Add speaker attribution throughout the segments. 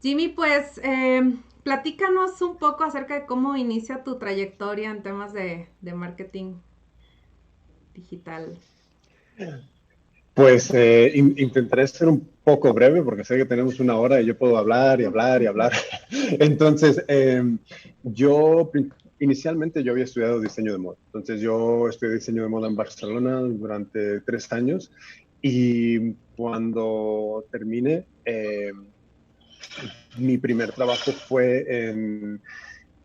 Speaker 1: Jimmy, pues platícanos un poco acerca de cómo inicia tu trayectoria en temas de marketing digital.
Speaker 2: Pues intentaré ser un poco breve porque sé que tenemos una hora y yo puedo hablar y hablar y hablar. Entonces, inicialmente yo había estudiado diseño de moda. Entonces yo estudié diseño de moda en Barcelona durante 3 años y cuando terminé, mi primer trabajo fue en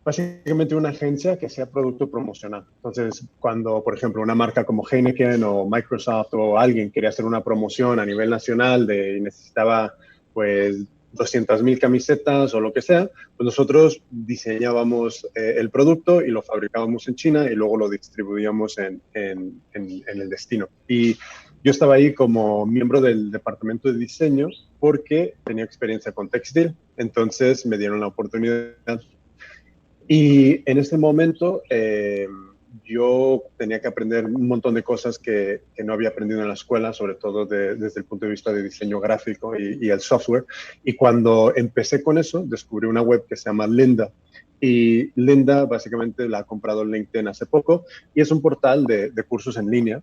Speaker 2: básicamente una agencia que sea producto promocional. Entonces, cuando, por ejemplo, una marca como Heineken o Microsoft o alguien quería hacer una promoción a nivel nacional y necesitaba, pues, 200.000 camisetas o lo que sea, pues nosotros diseñábamos el producto y lo fabricábamos en China y luego lo distribuíamos en el destino. Y yo estaba ahí como miembro del departamento de diseño porque tenía experiencia con textil, entonces me dieron la oportunidad y en ese momento yo tenía que aprender un montón de cosas que no había aprendido en la escuela, sobre todo desde el punto de vista de diseño gráfico y el software. Y cuando empecé con eso, descubrí una web que se llama Lynda. Y Lynda básicamente la ha comprado LinkedIn hace poco y es un portal de cursos en línea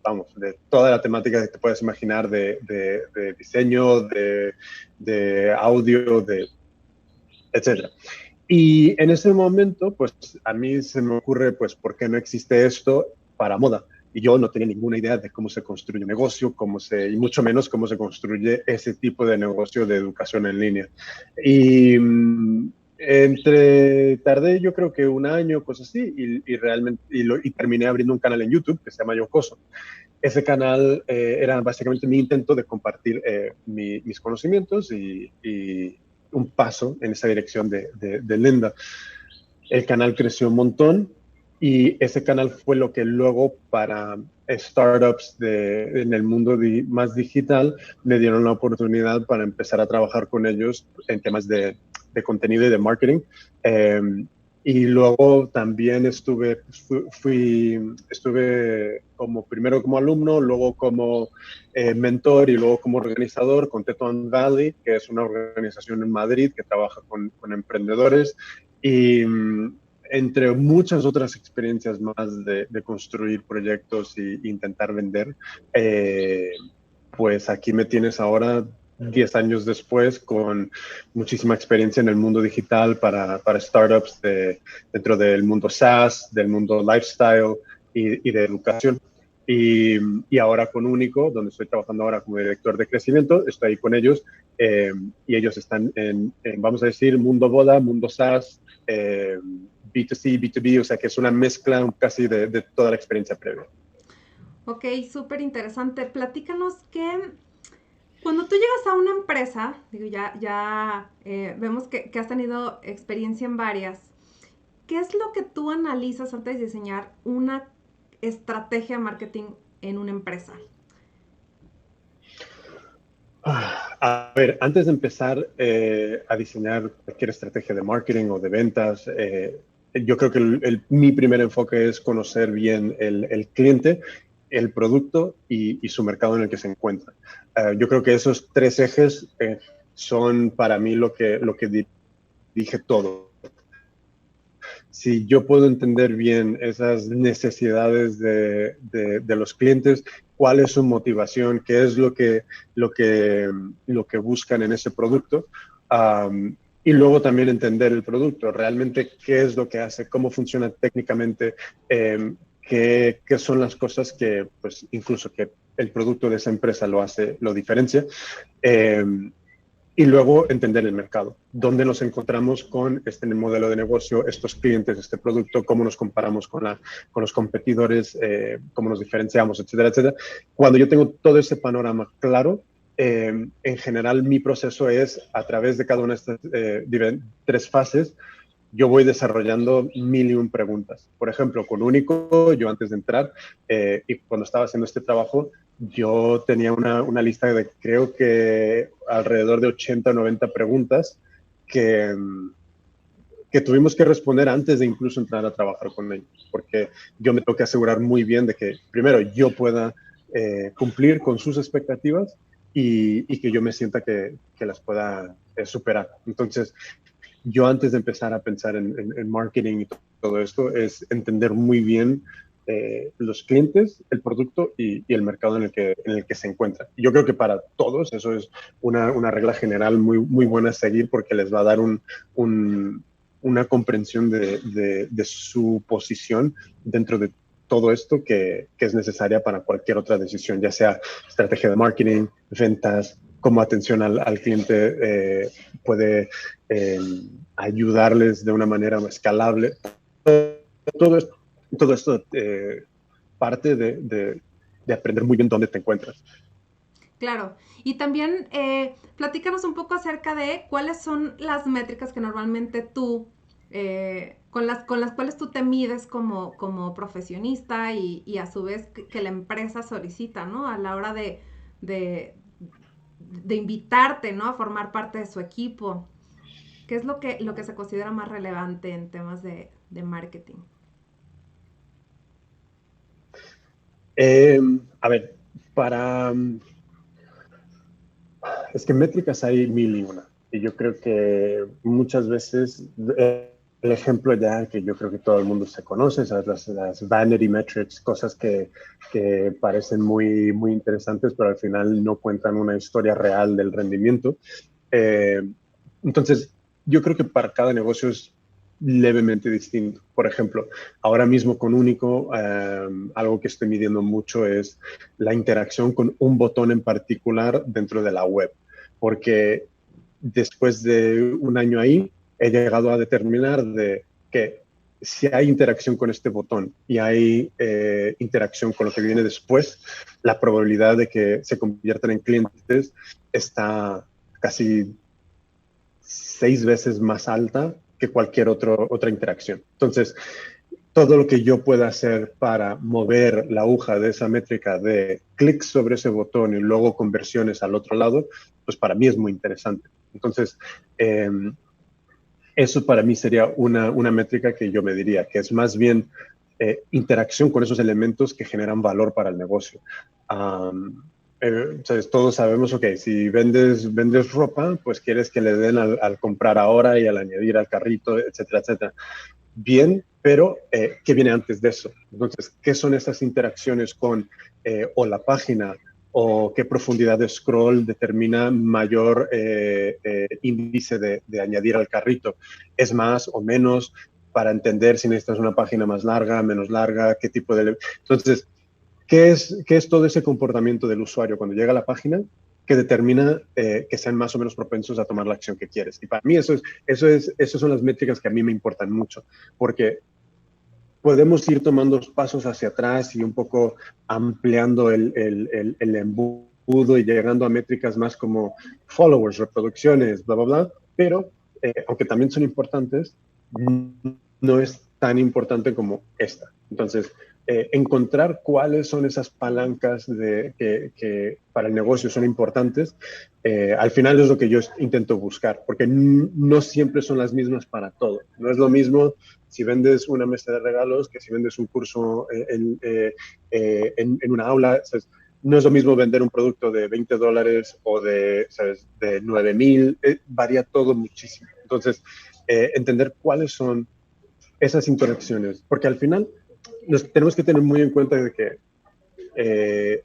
Speaker 2: vamos, de toda la temática que te puedes imaginar de diseño, de audio, etcétera. Y en ese momento, pues a mí se me ocurre, pues, ¿por qué no existe esto para moda? Y yo no tenía ninguna idea de cómo se construye un negocio, y mucho menos cómo se construye ese tipo de negocio de educación en línea. Y tardé yo creo que un año, cosas así, y realmente, y terminé abriendo un canal en YouTube que se llama Yocoso. Ese canal era básicamente mi intento de compartir mis conocimientos y un paso en esa dirección de Linda. El canal creció un montón y ese canal fue lo que luego para startups en el mundo más digital me dieron la oportunidad para empezar a trabajar con ellos en temas de contenido y de marketing. Eh, y luego también estuve como primero como alumno, luego como mentor y luego como organizador con Teton Valley, que es una organización en Madrid que trabaja con emprendedores y entre muchas otras experiencias más de construir proyectos e intentar vender, eh, pues aquí me tienes ahora 10 años después con muchísima experiencia en el mundo digital para startups dentro del mundo SaaS, del mundo lifestyle y de educación. Y, y, ahora con Único, donde estoy trabajando ahora como director de crecimiento, estoy ahí con ellos y ellos están vamos a decir, mundo boda, mundo SaaS, B2C, B2B, o sea que es una mezcla casi de toda la experiencia previa.
Speaker 1: Ok, súper interesante. Platícanos que cuando tú llegas a una empresa, digo, ya vemos que has tenido experiencia en varias, ¿qué es lo que tú analizas antes de diseñar una estrategia de marketing en una empresa?
Speaker 2: A ver, antes de empezar a diseñar cualquier estrategia de marketing o de ventas, yo creo que mi primer enfoque es conocer bien el cliente, el producto y su mercado en el que se encuentra. Yo creo que esos tres ejes son para mí lo que dirige todo. Si yo puedo entender bien esas necesidades de los clientes, cuál es su motivación, qué es lo que buscan en ese producto, y luego también entender el producto, realmente qué es lo que hace, cómo funciona técnicamente, qué son las cosas que, pues, incluso que el producto de esa empresa lo hace, lo diferencia. Eh, y luego entender el mercado, dónde nos encontramos con este modelo de negocio, estos clientes, este producto, cómo nos comparamos con los competidores, cómo nos diferenciamos, etcétera, etcétera. Cuando yo tengo todo ese panorama claro, en general mi proceso es a través de cada una de estas tres fases, yo voy desarrollando mil y un preguntas. Por ejemplo, con Único, yo antes de entrar y cuando estaba haciendo este trabajo, yo tenía una lista de creo que alrededor de 80 o 90 preguntas que, que tuvimos que responder antes de incluso entrar a trabajar con ellos, porque yo me tengo que asegurar muy bien de que, primero, yo pueda cumplir con sus expectativas y que yo me sienta que las pueda superar. Entonces, yo antes de empezar a pensar en marketing y todo esto, es entender muy bien los clientes, el producto y el mercado en el que se encuentra. Yo creo que para todos eso es una regla general muy, muy buena a seguir porque les va a dar una comprensión de su posición dentro de todo esto que es necesaria para cualquier otra decisión, ya sea estrategia de marketing, ventas, cómo atención al cliente puede eh, ayudarles de una manera escalable. Todo esto, todo esto parte de aprender muy bien dónde te encuentras.
Speaker 1: Claro. Y también platícanos un poco acerca de cuáles son las métricas que normalmente tú, con las cuales tú te mides como profesionista y a su vez que la empresa solicita, ¿no? A la hora de, de invitarte, ¿no? A formar parte de su equipo. ¿Qué es lo que se considera más relevante en temas de marketing?
Speaker 2: Eh, a ver, para es que métricas hay mil y una. Y yo creo que muchas veces el ejemplo ya que yo creo que todo el mundo se conoce, ¿sabes? Las vanity metrics, cosas que parecen muy, muy interesantes, pero al final no cuentan una historia real del rendimiento. Eh, entonces, yo creo que para cada negocio es levemente distinto. Por ejemplo, ahora mismo con Único, algo que estoy midiendo mucho es la interacción con un botón en particular dentro de la web porque después de un año ahí he llegado a determinar de que si hay interacción con este botón y hay interacción con lo que viene después, la probabilidad de que se conviertan en clientes está casi 6 veces más alta que cualquier otra interacción. Entonces, todo lo que yo pueda hacer para mover la aguja de esa métrica de clics sobre ese botón y luego conversiones al otro lado, pues para mí es muy interesante. Entonces, eh, eso para mí sería una métrica que yo me diría, que es más bien interacción con esos elementos que generan valor para el negocio. Entonces, todos sabemos, ok, si vendes ropa, pues quieres que le den al comprar ahora y al añadir al carrito, etcétera, etcétera. Bien, pero ¿qué viene antes de eso? Entonces, ¿qué son esas interacciones con o la página o qué profundidad de scroll determina mayor índice de añadir al carrito? ¿Es más o menos para entender si necesitas una página más larga, menos larga, qué tipo de... Entonces, ¿qué es todo ese comportamiento del usuario cuando llega a la página que determina que sean más o menos propensos a tomar la acción que quieres? Y para mí esas son las métricas que a mí me importan mucho, porque podemos ir tomando pasos hacia atrás y un poco ampliando el embudo y llegando a métricas más como followers, reproducciones, bla, bla, bla, pero aunque también son importantes, no es tan importante como esta. Entonces, encontrar cuáles son esas palancas que para el negocio son importantes, al final es lo que yo intento buscar, porque no siempre son las mismas para todo. No es lo mismo si vendes una mesa de regalos que si vendes un curso en una aula. ¿Sabes? No es lo mismo vender un producto de $20 o ¿sabes? De 9,000, varía todo muchísimo. Entonces, entender cuáles son esas interacciones, porque al final tenemos que tener muy en cuenta de que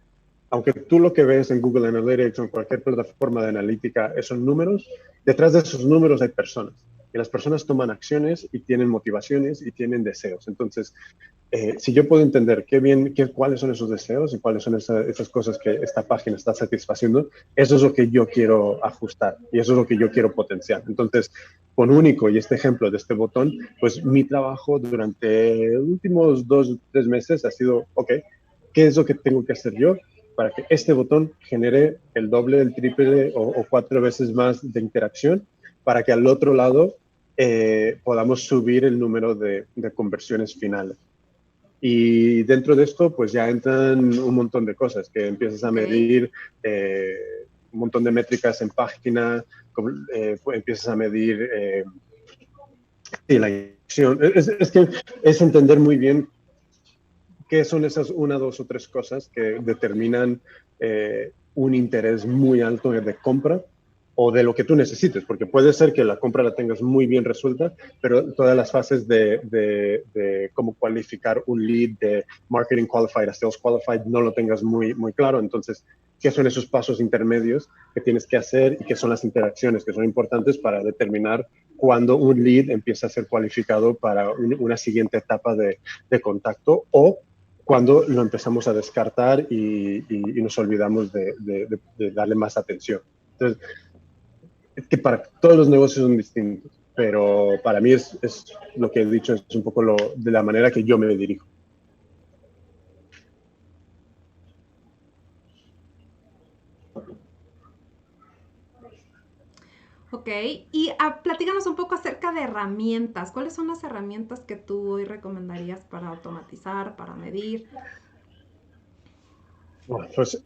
Speaker 2: aunque tú lo que ves en Google Analytics o en cualquier plataforma de analítica son números, detrás de esos números hay personas. Y las personas toman acciones y tienen motivaciones y tienen deseos. Entonces, si yo puedo entender cuáles son esos deseos y cuáles son esas cosas que esta página está satisfaciendo, eso es lo que yo quiero ajustar y eso es lo que yo quiero potenciar. Entonces, con Único y este ejemplo de este botón, pues mi trabajo durante los últimos 2 o 3 meses ha sido, ok, ¿qué es lo que tengo que hacer yo para que este botón genere el doble, el triple o 4 veces más de interacción para que al otro lado podamos subir el número de conversiones finales? Y dentro de esto, pues ya entran un montón de cosas, que empiezas a
Speaker 1: Ok.
Speaker 2: medir un montón de métricas en página, empiezas a medir sí, la acción. Es que es entender muy bien ¿qué son esas una, dos o tres cosas que determinan un interés muy alto de compra o de lo que tú necesites? Porque puede ser que la compra la tengas muy bien resuelta, pero todas las fases de cómo cualificar un lead de marketing qualified a sales qualified no lo tengas muy claro. Entonces, ¿qué son esos pasos intermedios que tienes que hacer y qué son las interacciones que son importantes para determinar cuándo un lead empieza a ser cualificado para una siguiente etapa de contacto o cuando lo empezamos a descartar y nos olvidamos de darle más atención? Entonces, es que para todos los negocios son distintos, pero para mí es lo que he dicho, es un poco de la manera que yo me dirijo.
Speaker 1: Ok, y platícanos un poco acerca de herramientas. ¿Cuáles son las herramientas que tú hoy recomendarías para automatizar, para medir?
Speaker 2: Bueno, pues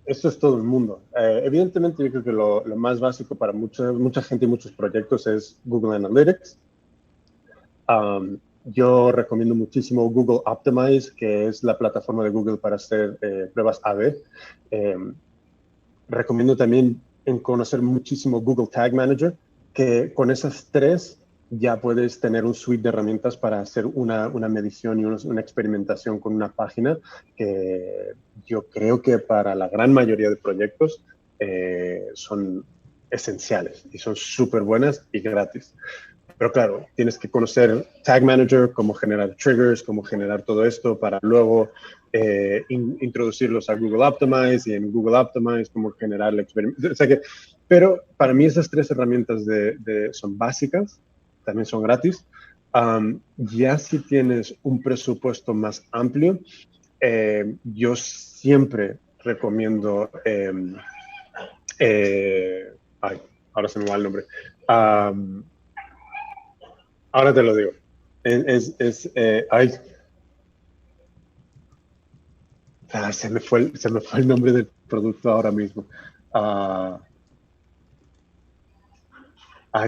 Speaker 2: esto es todo el mundo. Evidentemente, yo creo que lo más básico para mucha gente y muchos proyectos es Google Analytics. Yo recomiendo muchísimo Google Optimize, que es la plataforma de Google para hacer pruebas A/B. Recomiendo también conocer muchísimo Google Tag Manager, que con esas tres ya puedes tener un suite de herramientas para hacer una medición y una experimentación con una página que yo creo que para la gran mayoría de proyectos son esenciales y son súper buenas y gratis. Pero claro, tienes que conocer Tag Manager, cómo generar triggers, cómo generar todo esto para luego introducirlos a Google Optimize y en Google Optimize cómo generar el experimento. O sea que, pero para mí esas tres herramientas son básicas, también son gratis. Ya si tienes un presupuesto más amplio, yo siempre recomiendo, ay, ahora se me va el nombre. Ahora te lo digo. Ay, se me fue el nombre del producto ahora mismo.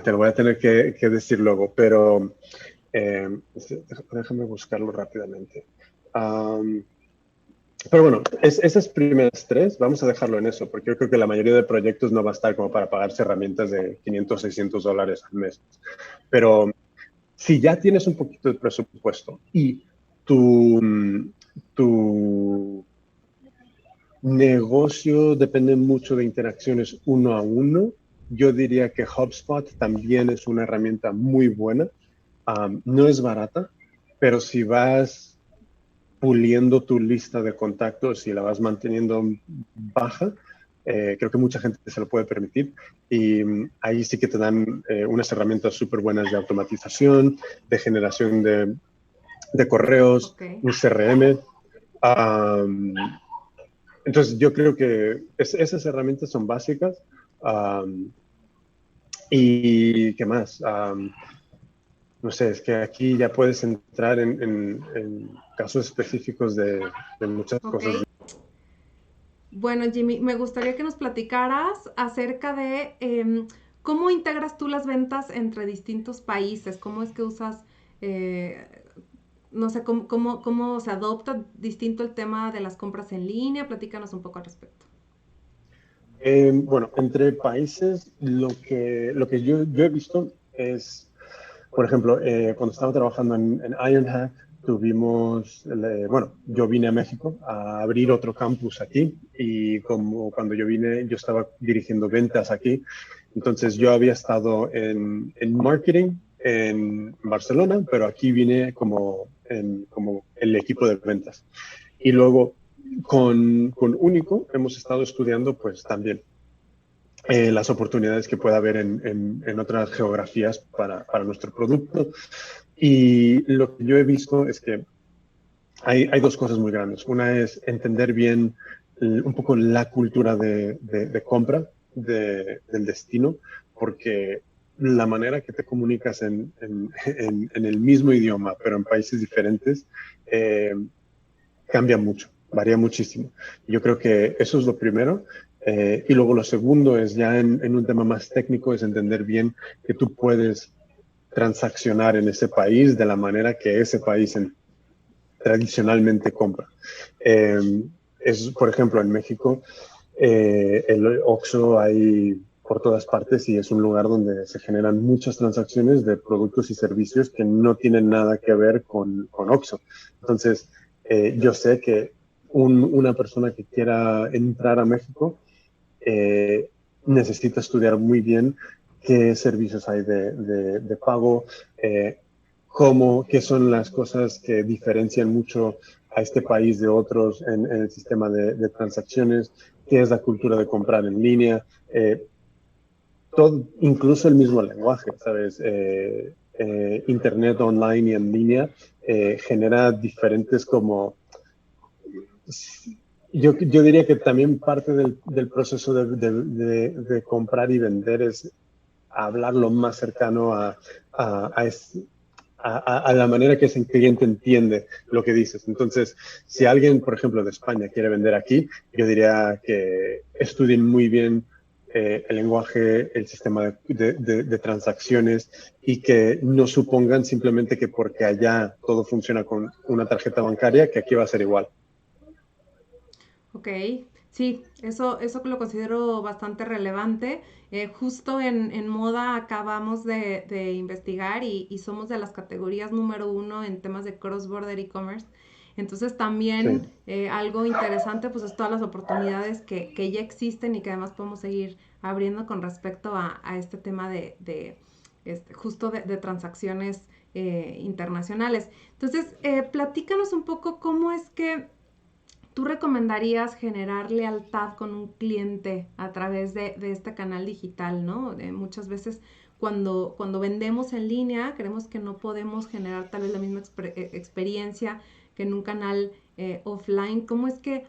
Speaker 2: Te lo voy a tener que decir luego, pero déjame buscarlo rápidamente. Pero bueno, esas primeras tres, vamos a dejarlo en eso, porque yo creo que la mayoría de proyectos no va a estar como para pagarse herramientas de $500, $600 al mes. Pero si ya tienes un poquito de presupuesto y tu negocio depende mucho de interacciones uno a uno, yo diría que HubSpot también es una herramienta muy buena. No es barata, pero si vas puliendo tu lista de contactos y la vas manteniendo baja, creo que mucha gente se lo puede permitir. Y ahí sí que te dan unas herramientas súper buenas de automatización, de generación de correos,
Speaker 1: Okay.
Speaker 2: un CRM. Entonces, yo creo que esas herramientas son básicas. ¿Y qué más? No sé, es que aquí ya puedes entrar en casos específicos de muchas cosas.
Speaker 1: Ok. Bueno, Jimmy, me gustaría que nos platicaras acerca de cómo integras tú las ventas entre distintos países, cómo es que usas, eh, no sé, cómo se adopta distinto el tema de las compras en línea. Platícanos un poco al respecto.
Speaker 2: Bueno, entre países, lo que yo he visto es, por ejemplo, cuando estaba trabajando en Ironhack, bueno, yo vine a México a abrir otro campus aquí y como cuando yo vine, yo estaba dirigiendo ventas aquí. Entonces yo había estado en marketing en Barcelona, pero aquí vine como el equipo de ventas. Y luego con Único hemos estado estudiando pues también las oportunidades que pueda haber en otras geografías para nuestro producto. Y lo que yo he visto es que hay dos cosas muy grandes. Una es entender bien un poco la cultura de compra del destino, porque la manera que te comunicas en el mismo idioma, pero en países diferentes, cambia mucho, varía muchísimo. Yo creo que eso es lo primero. Y luego lo segundo es ya en un tema más técnico, es entender bien que tú puedes transaccionar en ese país de la manera que ese país tradicionalmente compra. Por ejemplo, en México, el Oxxo hay por todas partes y es un lugar donde se generan muchas transacciones de productos y servicios que no tienen nada que ver con Oxxo. Entonces, yo sé que una persona que quiera entrar a México necesita estudiar muy bien qué servicios hay de pago, qué son las cosas que diferencian mucho a este país de otros en el sistema de transacciones, qué es la cultura de comprar en línea, incluso el mismo lenguaje, ¿sabes? Internet online y en línea genera diferentes como... Yo diría que también parte del proceso de comprar y vender es hablar lo más cercano a la manera que ese cliente entiende lo que dices. Entonces, si alguien, por ejemplo, de España quiere vender aquí, yo diría que estudien muy bien el lenguaje, el sistema de transacciones y que no supongan simplemente que porque allá todo funciona con una tarjeta bancaria, que aquí va a ser igual.
Speaker 1: Ok, sí, eso lo considero bastante relevante. Justo en moda acabamos de investigar y somos de las categorías número uno en temas de cross-border e-commerce. Entonces también
Speaker 2: Sí.
Speaker 1: algo interesante pues es todas las oportunidades que ya existen y que además podemos seguir abriendo con respecto a este tema justo de transacciones internacionales. Entonces, platícanos un poco cómo es que ¿tú recomendarías generar lealtad con un cliente a través de este canal digital, ¿no? Muchas veces cuando vendemos en línea creemos que no podemos generar tal vez la misma experiencia que en un canal offline. ¿Cómo es que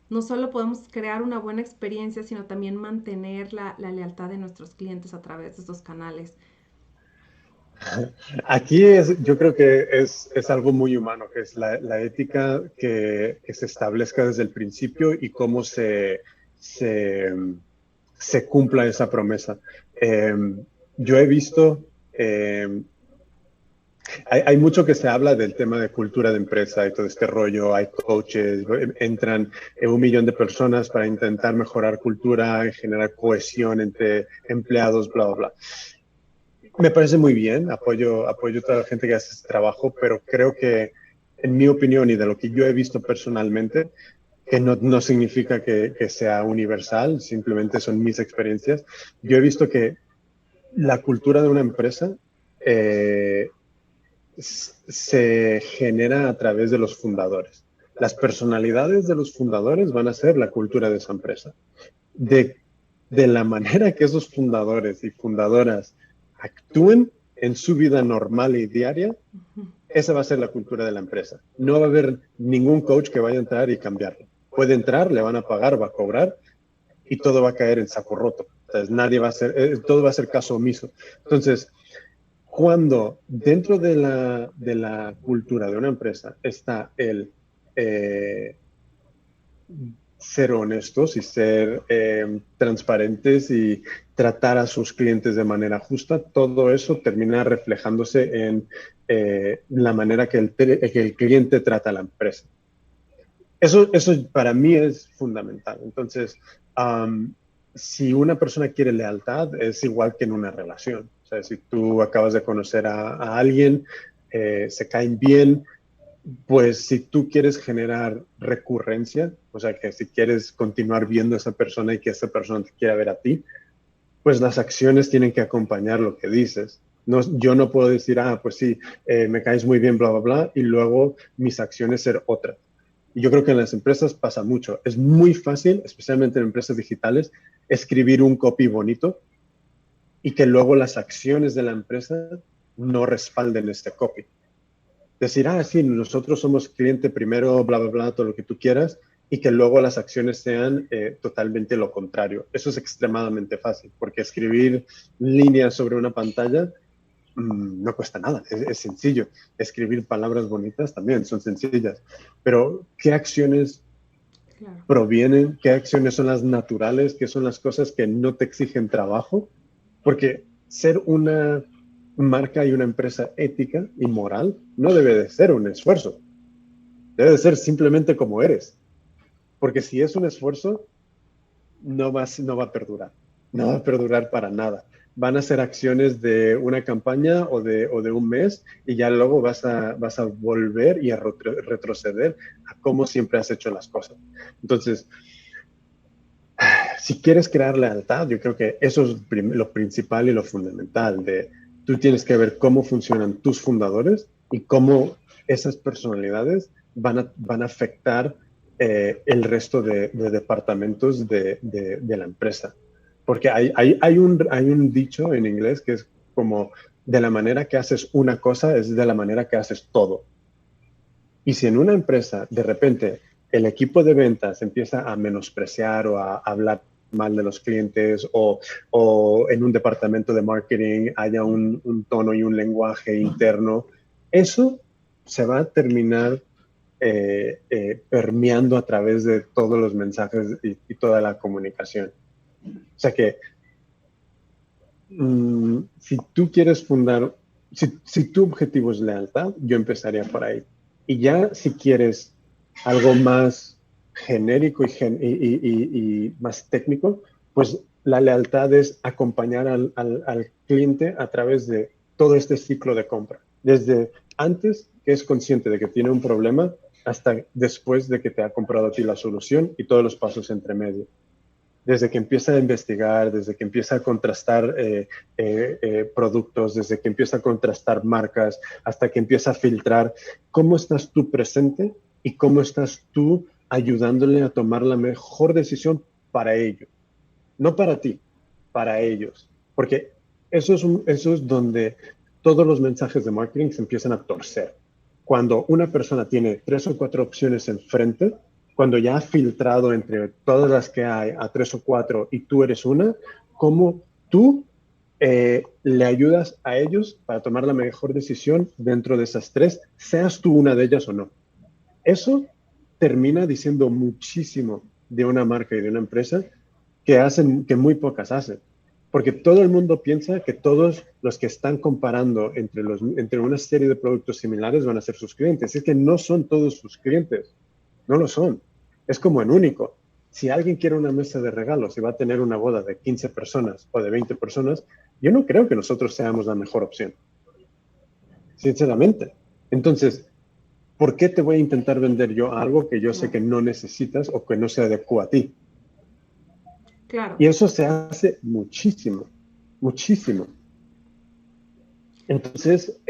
Speaker 1: no solo podemos crear una buena experiencia, sino también mantener la lealtad de nuestros clientes a través de estos canales?
Speaker 2: Aquí yo creo que es algo muy humano, que es la ética que se establezca desde el principio y cómo se, se cumpla esa promesa. Eh, yo he visto, hay mucho que se habla del tema de cultura de empresa y todo este rollo, hay coaches, entran 1 millón de personas para intentar mejorar cultura, generar cohesión entre empleados, bla, bla, bla. Me parece muy bien, apoyo a toda la gente que hace este trabajo, pero creo que, en mi opinión y de lo que yo he visto personalmente, que no significa que sea universal, simplemente son mis experiencias, yo he visto que la cultura de una empresa eh, se genera a través de los fundadores. Las personalidades de los fundadores van a ser la cultura de esa empresa. De, de la manera que esos fundadores y fundadoras actúen en su vida normal y diaria, esa va a ser la cultura de la empresa. No va a haber ningún coach que vaya a entrar y cambiarlo. Puede entrar, le van a pagar, va a cobrar y todo va a caer en saco roto. Entonces, nadie va a hacer, todo va a ser caso omiso. Entonces, cuando dentro de la cultura de una empresa está el ser honestos y ser transparentes y tratar a sus clientes de manera justa, todo eso termina reflejándose en la manera que el cliente trata a la empresa. Eso para mí es fundamental. Entonces, si una persona quiere lealtad, es igual que en una relación. O sea, si tú acabas de conocer a alguien, se caen bien, pues si tú quieres generar recurrencia, o sea, que si quieres continuar viendo a esa persona y que esa persona te quiera ver a ti, pues las acciones tienen que acompañar lo que dices. No, yo no puedo decir, pues sí, me caes muy bien, bla, bla, bla, y luego mis acciones ser otras. Y yo creo que en las empresas pasa mucho. Es muy fácil, especialmente en empresas digitales, escribir un copy bonito y que luego las acciones de la empresa no respalden este copy. Decir, sí, nosotros somos cliente primero, bla, bla, bla, todo lo que tú quieras, y que luego las acciones sean totalmente lo contrario. Eso es extremadamente fácil, porque escribir líneas sobre una pantalla no cuesta nada, es sencillo. Escribir palabras bonitas también son sencillas, pero ¿qué acciones
Speaker 1: Claro.
Speaker 2: provienen? ¿Qué acciones son las naturales? ¿Qué son las cosas que no te exigen trabajo? Porque ser una marca y una empresa ética y moral no debe de ser un esfuerzo. Debe de ser simplemente como eres. Porque si es un esfuerzo, no va a perdurar. No va a perdurar para nada. Van a ser acciones de una campaña o de un mes y ya luego vas a volver y a retroceder a cómo siempre has hecho las cosas. Entonces, si quieres crear lealtad, yo creo que eso es lo principal y lo fundamental. Tú tienes que ver cómo funcionan tus fundadores y cómo esas personalidades van a afectar el resto de departamentos de la empresa. Porque hay un dicho en inglés que es como, de la manera que haces una cosa es de la manera que haces todo. Y si en una empresa de repente el equipo de ventas empieza a menospreciar o a hablar mal de los clientes o en un departamento de marketing haya un tono y un lenguaje interno, eso se va a terminar permeando a través de todos los mensajes y toda la comunicación. O sea que si tú quieres fundar, si tu objetivo es lealtad, yo empezaría por ahí. Y ya si quieres algo más genérico y más técnico, pues la lealtad es acompañar al cliente a través de todo este ciclo de compra. Desde antes que es consciente de que tiene un problema hasta después de que te ha comprado a ti la solución y todos los pasos entre medio. Desde que empieza a investigar, desde que empieza a contrastar productos, desde que empieza a contrastar marcas, hasta que empieza a filtrar, ¿cómo estás tú presente y cómo estás tú ayudándole a tomar la mejor decisión para ellos? No para ti, para ellos. Porque eso es donde todos los mensajes de marketing se empiezan a torcer. Cuando una persona tiene 3 o 4 opciones enfrente, cuando ya ha filtrado entre todas las que hay a 3 o 4 y tú eres una, ¿cómo tú le ayudas a ellos para tomar la mejor decisión dentro de esas 3, seas tú una de ellas o no? Eso termina diciendo muchísimo de una marca y de una empresa que muy pocas hacen. Porque todo el mundo piensa que todos los que están comparando entre una serie de productos similares van a ser sus clientes. Es que no son todos sus clientes, no lo son. Es como en único. Si alguien quiere una mesa de regalos y va a tener una boda de 15 personas o de 20 personas, yo no creo que nosotros seamos la mejor opción. Sinceramente. Entonces, ¿por qué te voy a intentar vender yo algo que yo sé que no necesitas o que no se adecua a ti?
Speaker 1: Claro.
Speaker 2: Y eso se hace muchísimo, muchísimo. Entonces,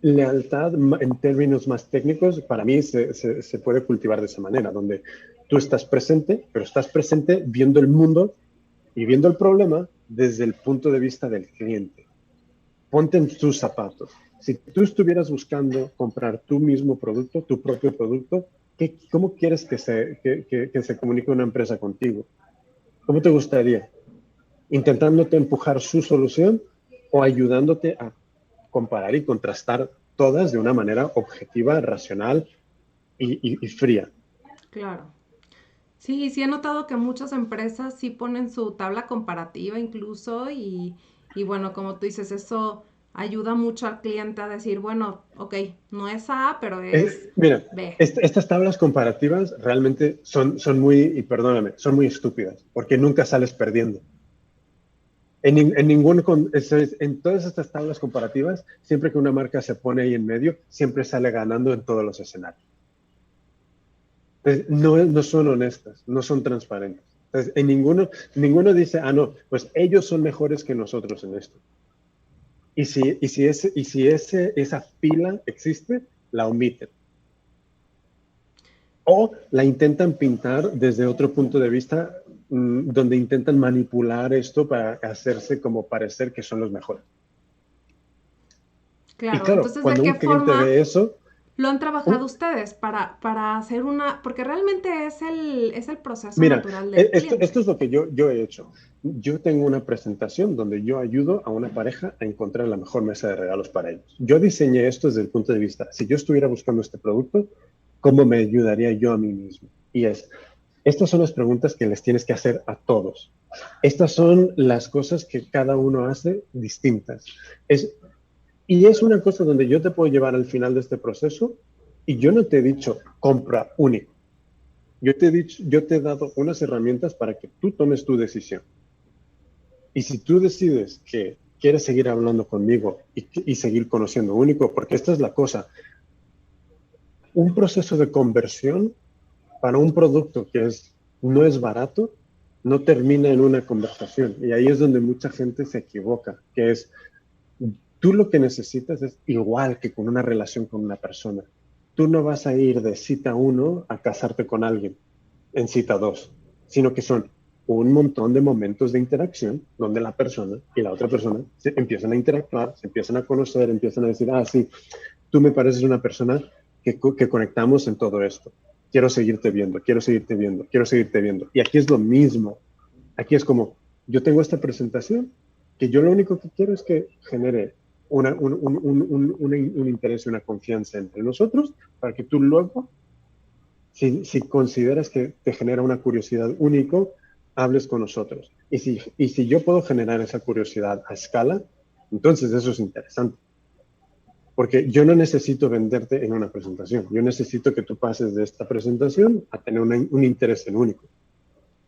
Speaker 2: lealtad en términos más técnicos, para mí se puede cultivar de esa manera, donde tú estás presente, pero estás presente viendo el mundo y viendo el problema desde el punto de vista del cliente. Ponte en tus zapatos. Si tú estuvieras buscando comprar tu mismo producto, tu propio producto, ¿cómo quieres que se comunique una empresa contigo? ¿Cómo te gustaría? ¿Intentándote empujar su solución o ayudándote a comparar y contrastar todas de una manera objetiva, racional y fría?
Speaker 1: Claro. Sí, sí he notado que muchas empresas sí ponen su tabla comparativa incluso y bueno, como tú dices, eso ayuda mucho al cliente a decir, bueno, ok, no es A, pero es
Speaker 2: Mira,
Speaker 1: B.
Speaker 2: estas tablas comparativas realmente son muy, y perdóname, son muy estúpidas, porque nunca sales perdiendo. En todas estas tablas comparativas, siempre que una marca se pone ahí en medio, siempre sale ganando en todos los escenarios. Entonces, no son honestas, no son transparentes. Entonces, en ninguno dice, no, pues ellos son mejores que nosotros en esto. Y si esa fila existe, la omiten. O la intentan pintar desde otro punto de vista, donde intentan manipular esto para hacerse como parecer que son los mejores. Y
Speaker 1: Claro,
Speaker 2: claro,
Speaker 1: entonces, ¿de
Speaker 2: cuando un
Speaker 1: qué
Speaker 2: cliente
Speaker 1: forma
Speaker 2: ve eso,
Speaker 1: lo han trabajado ustedes para hacer porque realmente es el proceso
Speaker 2: mira,
Speaker 1: natural del
Speaker 2: esto
Speaker 1: cliente?
Speaker 2: es lo que yo he hecho. Yo tengo una presentación donde yo ayudo a una pareja a encontrar la mejor mesa de regalos para ellos. Yo diseñé esto desde el punto de vista, si yo estuviera buscando este producto, ¿cómo me ayudaría yo a mí mismo? Y estas son las preguntas que les tienes que hacer a todos. Estas son las cosas que cada uno hace distintas. Y es una cosa donde yo te puedo llevar al final de este proceso Y yo no te he dicho, compra único. Yo te he dado unas herramientas para que tú tomes tu decisión. Y si tú decides que quieres seguir hablando conmigo y seguir conociendo único, porque esta es la cosa, un proceso de conversión para un producto que no es barato, no termina en una conversación. Y ahí es donde mucha gente se equivoca, que es, tú lo que necesitas es igual que con una relación con una persona. Tú no vas a ir de cita 1 a casarte con alguien en cita 2, sino que son un montón de momentos de interacción donde la persona y la otra persona se empiezan a interactuar, se empiezan a conocer, empiezan a decir, ah, sí, tú me pareces una persona que conectamos en todo esto. Quiero seguirte viendo, quiero seguirte viendo, quiero seguirte viendo. Y aquí es lo mismo. Aquí es como, yo tengo esta presentación que yo lo único que quiero es que genere un interés y una confianza entre nosotros para que tú luego, si consideras que te genera una curiosidad único, hables con nosotros. Y si yo puedo generar esa curiosidad a escala, entonces eso es interesante. Porque yo no necesito venderte en una presentación. Yo necesito que tú pases de esta presentación a tener un interés en único.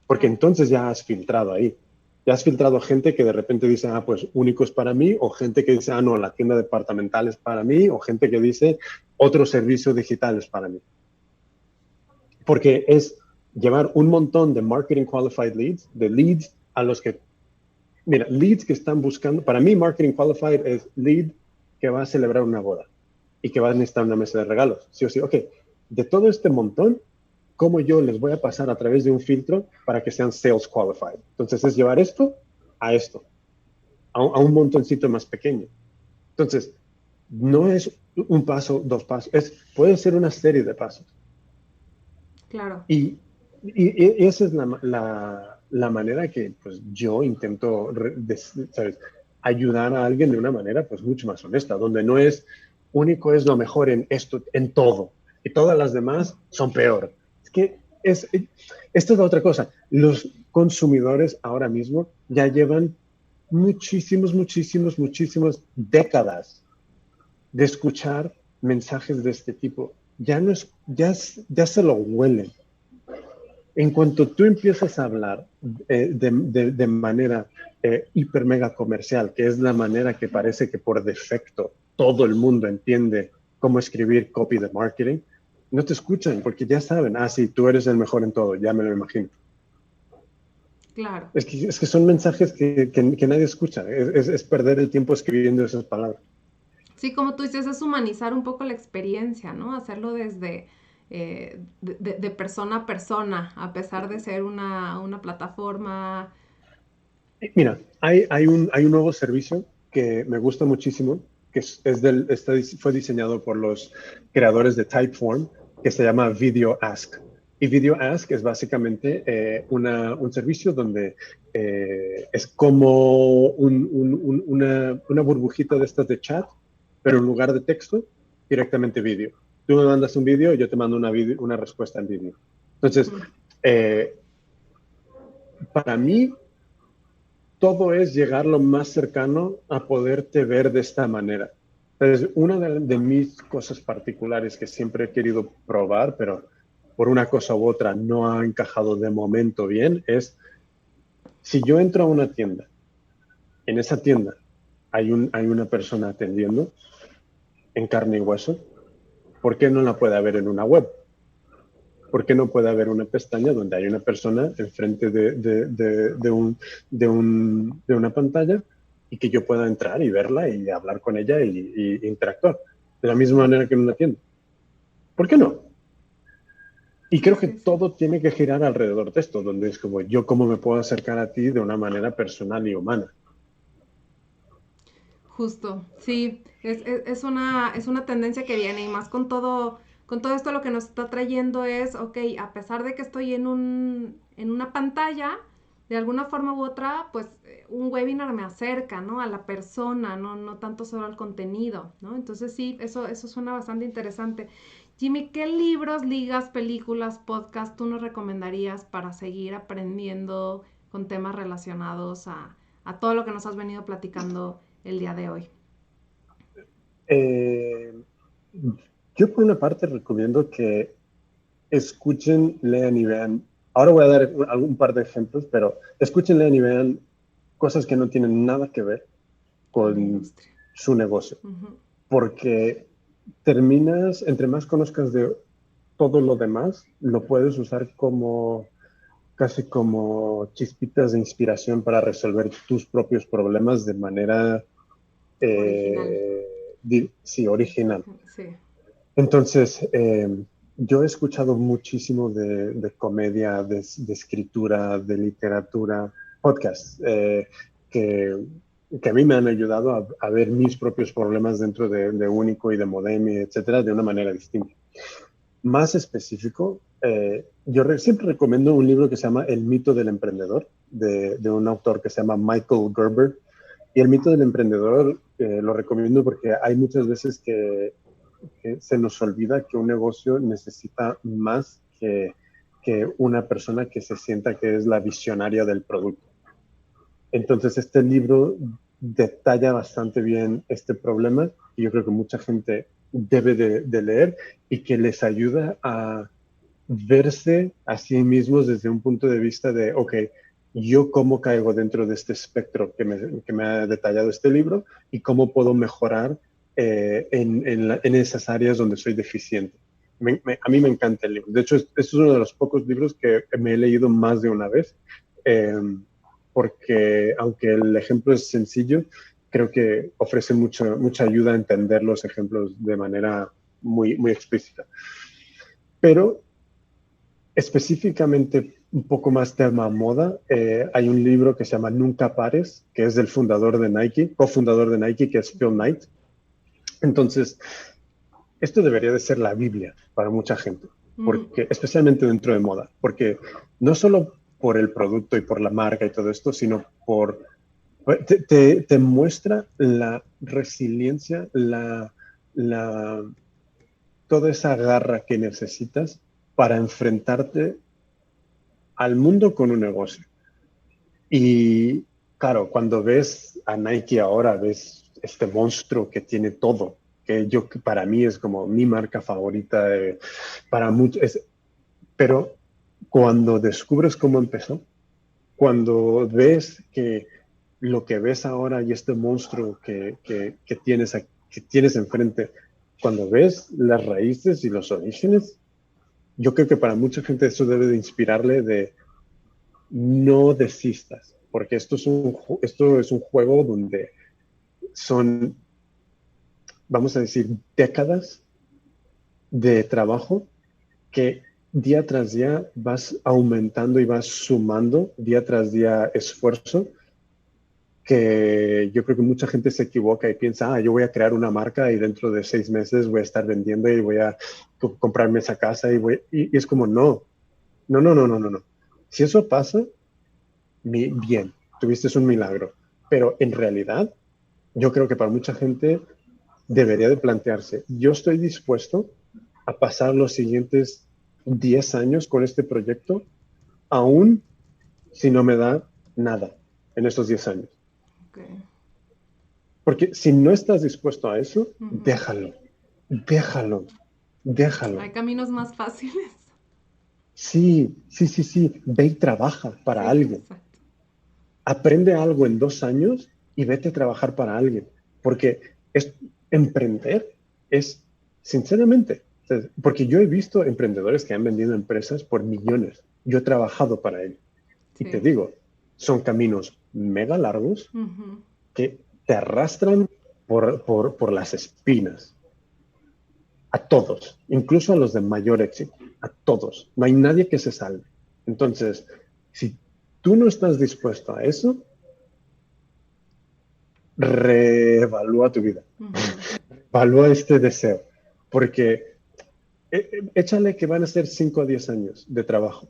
Speaker 2: Porque entonces ya has filtrado ahí. Ya has filtrado gente que de repente dice, ah, pues único es para mí, o gente que dice, ah, no, la tienda departamental es para mí, o gente que dice, otro servicio digital es para mí. Porque es llevar un montón de marketing qualified leads, de leads a los que, mira, leads que están buscando, para mí marketing qualified es lead que va a celebrar una boda y que va a necesitar una mesa de regalos, sí o sí. Ok, de todo este montón, ¿cómo yo les voy a pasar a través de un filtro para que sean sales qualified? Entonces es llevar esto, a un montoncito más pequeño. Entonces, no es un paso, dos pasos, puede ser una serie de pasos.
Speaker 1: Claro.
Speaker 2: Y esa es la manera que pues, yo intento ¿sabes? Ayudar a alguien de una manera pues, mucho más honesta, donde no es único es lo mejor en esto, en todo, y todas las demás son peor. Es que esta es la otra cosa. Los consumidores ahora mismo ya llevan muchísimas décadas de escuchar mensajes de este tipo. Ya no es, ya se lo huelen. En cuanto tú empiezas a hablar de manera hiper mega comercial, que es la manera que parece que por defecto todo el mundo entiende cómo escribir copy de marketing, no te escuchan porque ya saben, ah, sí, tú eres el mejor en todo, ya me lo imagino.
Speaker 1: Claro.
Speaker 2: Es que son mensajes que nadie escucha, es perder el tiempo escribiendo esas palabras.
Speaker 1: Sí, como tú dices, es humanizar un poco la experiencia, ¿no? Hacerlo desde de persona a persona, a pesar de ser una plataforma.
Speaker 2: Mira, hay un nuevo servicio que me gusta muchísimo, que fue diseñado por los creadores de Typeform, que se llama Video Ask. Y Video Ask es básicamente un servicio donde es como una burbujita de estas de chat, pero en lugar de texto, directamente vídeo. Tú me mandas un vídeo y yo te mando una respuesta en vídeo. Entonces, eh, para mí, todo es llegar lo más cercano a poderte ver de esta manera. Entonces, una de mis cosas particulares que siempre he querido probar, pero por una cosa u otra no ha encajado de momento bien, es si yo entro a una tienda, en esa tienda hay una persona atendiendo en carne y hueso, ¿por qué no la puede haber en una web? ¿Por qué no puede haber una pestaña donde hay una persona enfrente de una pantalla y que yo pueda entrar y verla y hablar con ella y interactuar? De la misma manera que en una tienda. ¿Por qué no? Y
Speaker 1: Sí,
Speaker 2: creo que
Speaker 1: sí, sí.
Speaker 2: todo tiene que girar alrededor de esto, donde es como yo cómo me puedo acercar a ti de una manera personal y humana.
Speaker 1: Justo, sí, es una tendencia que viene y más con todo esto lo que nos está trayendo es, ok, a pesar de que estoy en una pantalla, de alguna forma u otra, pues un webinar me acerca, ¿no? A la persona, no, no tanto solo al contenido, ¿no? Entonces sí, eso suena bastante interesante. Jimmy, ¿qué libros, ligas, películas, podcasts tú nos recomendarías para seguir aprendiendo con temas relacionados a todo lo que nos has venido platicando el día de hoy?
Speaker 2: Eh, Yo por una parte recomiendo que escuchen, lean y vean. Ahora voy a dar un par de ejemplos, pero escuchen, lean y vean cosas que no tienen nada que ver
Speaker 1: con la
Speaker 2: con
Speaker 1: industria.
Speaker 2: su negocio.
Speaker 1: Ujú.
Speaker 2: Porque terminas, entre más conozcas de todo lo demás, lo puedes usar como casi como chispitas de inspiración para resolver tus propios problemas de manera,
Speaker 1: Original.
Speaker 2: sí, original.
Speaker 1: Sí.
Speaker 2: Entonces, yo he escuchado muchísimo de comedia, de escritura, de literatura, podcasts, que, que a mí me han ayudado a ver mis propios problemas dentro de Único y de Modemi, etcétera, de una manera distinta. Más específico, siempre recomiendo un libro que se llama El mito del emprendedor, de un autor que se llama Michael Gerber. Y el mito del emprendedor lo recomiendo porque hay muchas veces que se nos olvida que un negocio necesita más que una persona que se sienta que es la visionaria del producto. Entonces, este libro detalla bastante bien este problema y yo creo que mucha gente debe de leer y que les ayuda a verse a sí mismos desde un punto de vista de, ok, yo cómo caigo dentro de este espectro que me ha detallado este libro y cómo puedo mejorar en esas áreas donde soy deficiente. A mí me encanta el libro. De hecho, es uno de los pocos libros que me he leído más de una vez, eh, porque aunque el ejemplo es sencillo, creo que ofrece mucha ayuda a entender los ejemplos de manera muy explícita. Pero específicamente un poco más tema moda, hay un libro que se llama Nunca Pares, que es del fundador de Nike, cofundador de Nike, que es Phil Knight. Entonces, esto debería de ser la Biblia para mucha gente, porque, especialmente dentro de moda, porque no solo por el producto y por la marca y todo esto, sino te muestra la resiliencia, toda esa garra que necesitas para enfrentarte al mundo con un negocio. Y claro, cuando ves a Nike ahora, ves este monstruo que tiene todo, que para mí es como mi marca favorita, para muchos, pero cuando descubres cómo empezó, cuando ves que lo que ves ahora y este monstruo que tienes enfrente, cuando ves las raíces y los orígenes, yo creo que para mucha gente eso debe de inspirarle de no desistas, porque esto es un juego donde son, vamos a decir, décadas de trabajo que día tras día vas aumentando y vas sumando día tras día esfuerzo, que yo creo que mucha gente se equivoca y piensa, yo voy a crear una marca y dentro de 6 meses voy a estar vendiendo y voy a comprarme esa casa y es como, no. Si eso pasa, bien, tuviste un milagro, pero en realidad yo creo que para mucha gente debería de plantearse, yo estoy dispuesto a pasar los siguientes 10 años con este proyecto, aún si no me da nada en estos 10 años.
Speaker 1: Okay.
Speaker 2: Porque si no estás dispuesto a eso, déjalo.
Speaker 1: Hay caminos más fáciles.
Speaker 2: Sí. Ve y trabaja para alguien.
Speaker 1: Exacto.
Speaker 2: Aprende algo en 2 años y vete a trabajar para alguien. Porque emprender es, sinceramente, porque yo he visto emprendedores que han vendido empresas por millones. Yo he trabajado para ellos. Y te digo, son caminos mega largos que te arrastran por las espinas. A todos, incluso a los de mayor éxito, a todos. No hay nadie que se salve. Entonces, si tú no estás dispuesto a eso, reevalúa tu vida. Evalúa este deseo. Porque échale que van a ser 5 a 10 años de trabajo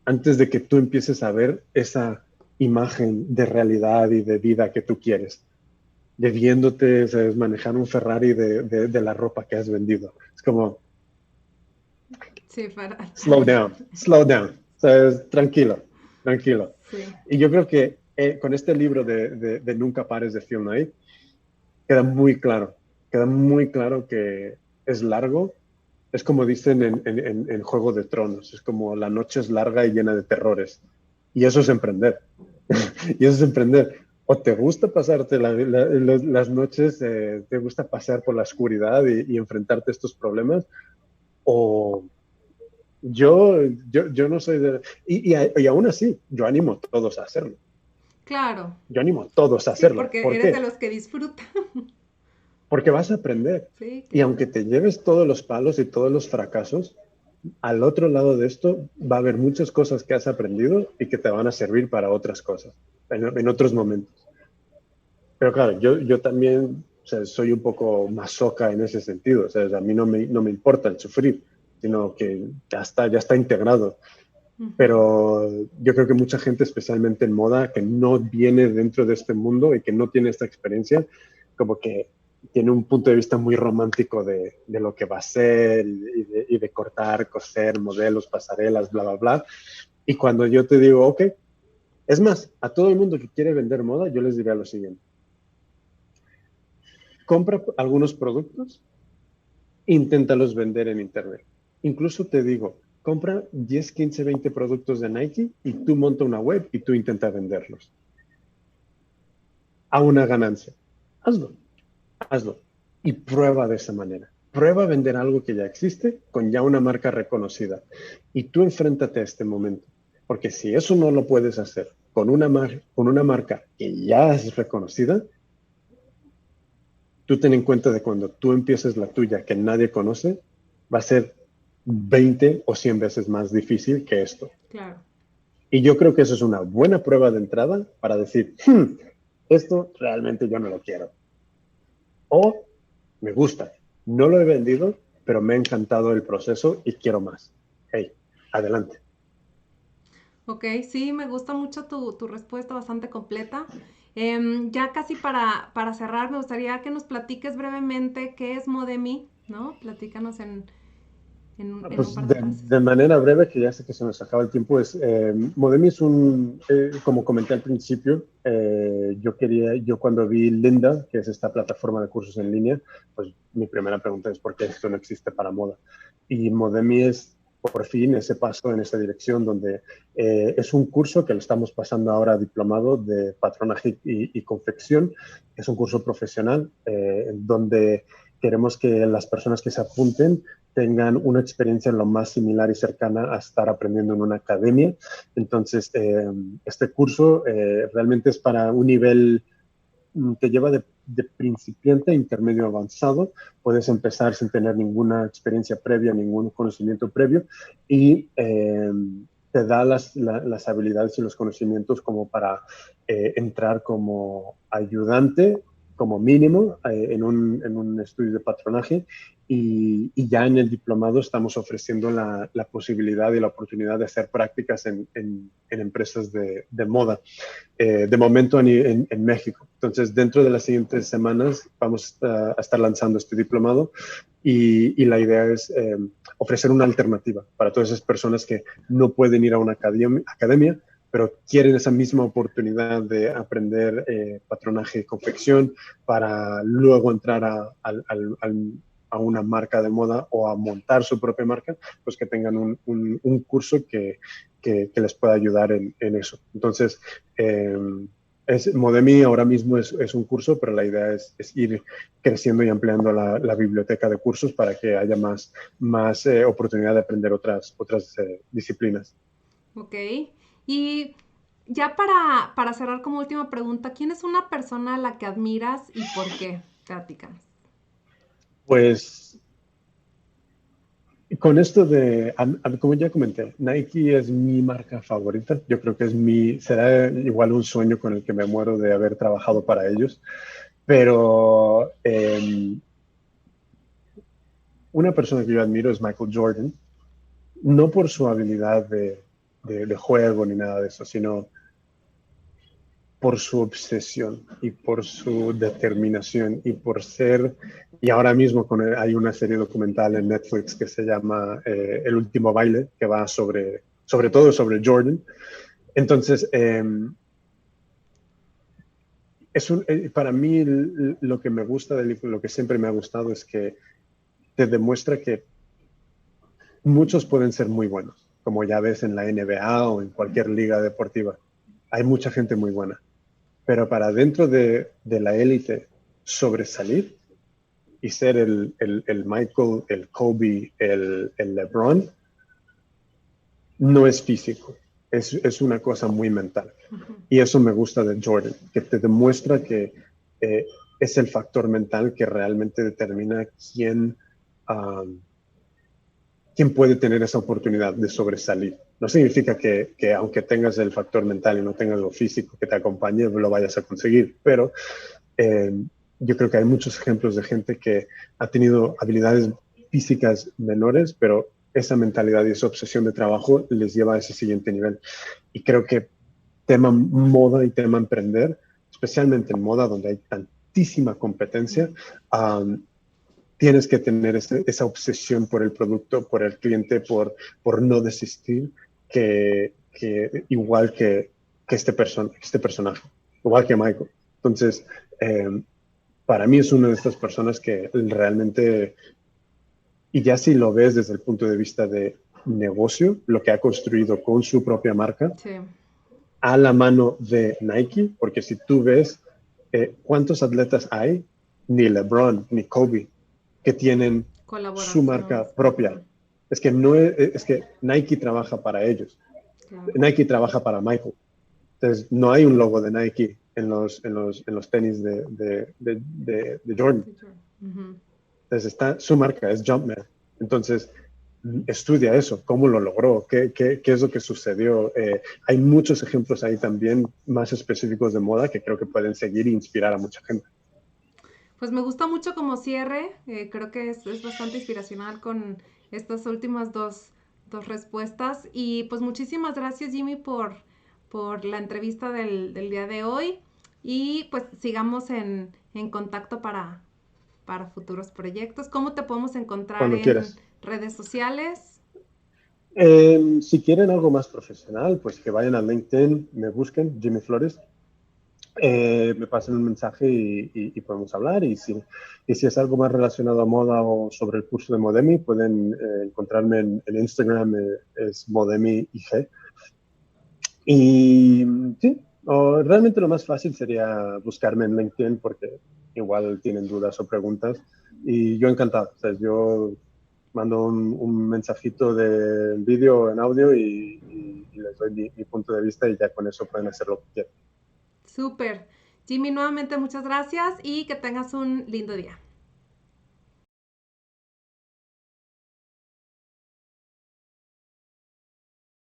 Speaker 2: antes de que tú empieces a ver esa imagen de realidad y de vida que tú quieres. De viéndote, ¿sabes? Manejar un Ferrari de la ropa que has vendido. Es como,
Speaker 1: sí, para...
Speaker 2: slow down, ¿sabes? Tranquilo.
Speaker 1: Sí.
Speaker 2: Y yo creo que con este libro de Nunca Pares de Phil Knight, queda muy claro que es largo, Es como dicen en Juego de Tronos, es como la noche es larga y llena de terrores. Y eso es emprender. Y eso es emprender. O te gusta pasarte las noches, te gusta pasear por la oscuridad y enfrentarte a estos problemas, o yo no soy de... Y aún así, yo animo a todos a hacerlo.
Speaker 1: Claro.
Speaker 2: Yo animo a todos a
Speaker 1: Sí,
Speaker 2: hacerlo.
Speaker 1: porque
Speaker 2: ¿Por
Speaker 1: eres de
Speaker 2: qué?
Speaker 1: los que disfrutan.
Speaker 2: Porque vas a aprender.
Speaker 1: Sí,
Speaker 2: Y
Speaker 1: claro.
Speaker 2: aunque te lleves todos los palos y todos los fracasos, al otro lado de esto va a haber muchas cosas que has aprendido y que te van a servir para otras cosas, en otros momentos. Pero claro, yo también, o sea, soy un poco masoca en ese sentido. O sea, a mí no me importa el sufrir, sino que ya está integrado.
Speaker 1: Ujú.
Speaker 2: Pero yo creo que mucha gente, especialmente en moda, que no viene dentro de este mundo y que no tiene esta experiencia, como que tiene un punto de vista muy romántico de lo que va a ser y de cortar, coser, modelos, pasarelas, bla, bla, bla. Y cuando yo te digo, ok, es más, a todo el mundo que quiere vender moda, yo les diría lo siguiente. Compra algunos productos, inténtalos vender en Internet. Incluso te digo, compra 10, 15, 20 productos de Nike y tú monta una web y tú intenta venderlos a una ganancia. Hazlo, hazlo y prueba de esa manera. Prueba a vender algo que ya existe con ya una marca reconocida y tú enfréntate a este momento. Porque si eso no lo puedes hacer con una marca que ya es reconocida, tú ten en cuenta de cuando tú empieces la tuya que nadie conoce, va a ser 20 o 100 veces más difícil que esto.
Speaker 1: Claro.
Speaker 2: Y yo creo que eso es una buena prueba de entrada para decir, esto realmente yo no lo quiero. O me gusta, no lo he vendido, pero me ha encantado el proceso y quiero más. Hey, adelante.
Speaker 1: Ok, sí, me gusta mucho tu respuesta, bastante completa. Ya casi para cerrar, me gustaría que nos platiques brevemente qué es Modemi, ¿no? Platícanos en un
Speaker 2: Pues
Speaker 1: par de frases.
Speaker 2: de manera breve, que ya sé que se nos acaba el tiempo, Modemi es como comenté al principio, yo cuando vi Linda, que es esta plataforma de cursos en línea, pues mi primera pregunta es ¿por qué esto no existe para moda? Y Modemi es por fin ese paso en esa dirección donde es un curso que lo estamos pasando ahora diplomado de patronaje y confección. Es un curso profesional donde queremos que las personas que se apunten tengan una experiencia lo más similar y cercana a estar aprendiendo en una academia. Entonces, este curso realmente es para un nivel que lleva de principiante a intermedio avanzado. Puedes empezar sin tener ninguna experiencia previa, ningún conocimiento previo y te da las habilidades y los conocimientos como para entrar como ayudante como mínimo en un estudio de patronaje y ya en el diplomado estamos ofreciendo la posibilidad y la oportunidad de hacer prácticas en empresas de moda de momento en México. Entonces, dentro de las siguientes semanas vamos a estar lanzando este diplomado y la idea es ofrecer una alternativa para todas esas personas que no pueden ir a una academia pero quieren esa misma oportunidad de aprender patronaje y confección para luego entrar a una marca de moda o a montar su propia marca, pues que tengan un curso que les pueda ayudar en eso. Entonces, eh, Modemi ahora mismo es un curso, pero la idea es ir creciendo y ampliando la biblioteca de cursos para que haya más oportunidad de aprender otras disciplinas.
Speaker 1: Ok. Y ya para cerrar como última pregunta, ¿quién es una persona a la que admiras y por qué? Platícanos.
Speaker 2: Pues con esto como ya comenté, Nike es mi marca favorita. Yo creo que será igual un sueño con el que me muero de haber trabajado para ellos. Pero una persona que yo admiro es Michael Jordan, no por su habilidad de juego ni nada de eso, sino por su obsesión y por su determinación y por ser, y ahora mismo hay una serie documental en Netflix que se llama El último baile, que va sobre todo sobre Jordan. Entonces, para mí lo que me gusta de él, lo que siempre me ha gustado es que te demuestra que muchos pueden ser muy buenos, como ya ves en la NBA o en cualquier liga deportiva. Hay mucha gente muy buena, pero para dentro de la élite sobresalir y ser el Michael, el Kobe, el LeBron, no es físico, es una cosa muy mental. Y eso me gusta de Jordan, que te demuestra que eh, es el factor mental que realmente determina quién puede tener esa oportunidad de sobresalir. No significa que aunque tengas el factor mental y no tengas lo físico que te acompañe, lo vayas a conseguir, pero eh, yo creo que hay muchos ejemplos de gente que ha tenido habilidades físicas menores, pero esa mentalidad y esa obsesión de trabajo les lleva a ese siguiente nivel. Y creo que tema moda y tema emprender, especialmente en moda donde hay tantísima competencia, tienes que tener esa obsesión por el producto, por el cliente, por no desistir, igual que este personaje, igual que Michael. Entonces, para mí es una de estas personas que realmente, y ya si lo ves desde el punto de vista de negocio, lo que ha construido con su propia marca,
Speaker 1: Sí.
Speaker 2: a la mano de Nike, porque si tú ves cuántos atletas hay, ni LeBron ni Kobe, que tienen su marca
Speaker 1: Colaboraciones.
Speaker 2: propia. Es que, no es que Nike trabaja para ellos.
Speaker 1: Claro.
Speaker 2: Nike trabaja para Michael. Entonces, no hay un logo de Nike en los tenis de Jordan. Entonces, está su marca, es Jumpman. Entonces, estudia eso, cómo lo logró, qué es lo que sucedió. Hay muchos ejemplos ahí también más específicos de moda que creo que pueden seguir e inspirar a mucha gente.
Speaker 1: Pues me gusta mucho como cierre, creo que es bastante inspiracional con estas últimas dos respuestas y pues muchísimas gracias Jimmy por la entrevista del día de hoy y pues sigamos en contacto para futuros proyectos. ¿Cómo te podemos encontrar
Speaker 2: Cuando
Speaker 1: en
Speaker 2: quieras.
Speaker 1: redes sociales?
Speaker 2: Si quieren algo más profesional, pues que vayan a LinkedIn, me busquen, Jimmy Flores, me pasen un mensaje y podemos hablar. Y si es algo más relacionado a moda o sobre el curso de Modemi, pueden encontrarme en Instagram, es Modemi IG. Y sí, realmente lo más fácil sería buscarme en LinkedIn porque igual tienen dudas o preguntas. Y yo encantado. O sea, yo mando un mensajito de vídeo en audio y les doy mi punto de vista y ya con eso pueden hacer lo que quieran.
Speaker 1: Súper. Jimmy, nuevamente muchas gracias y que tengas un lindo día.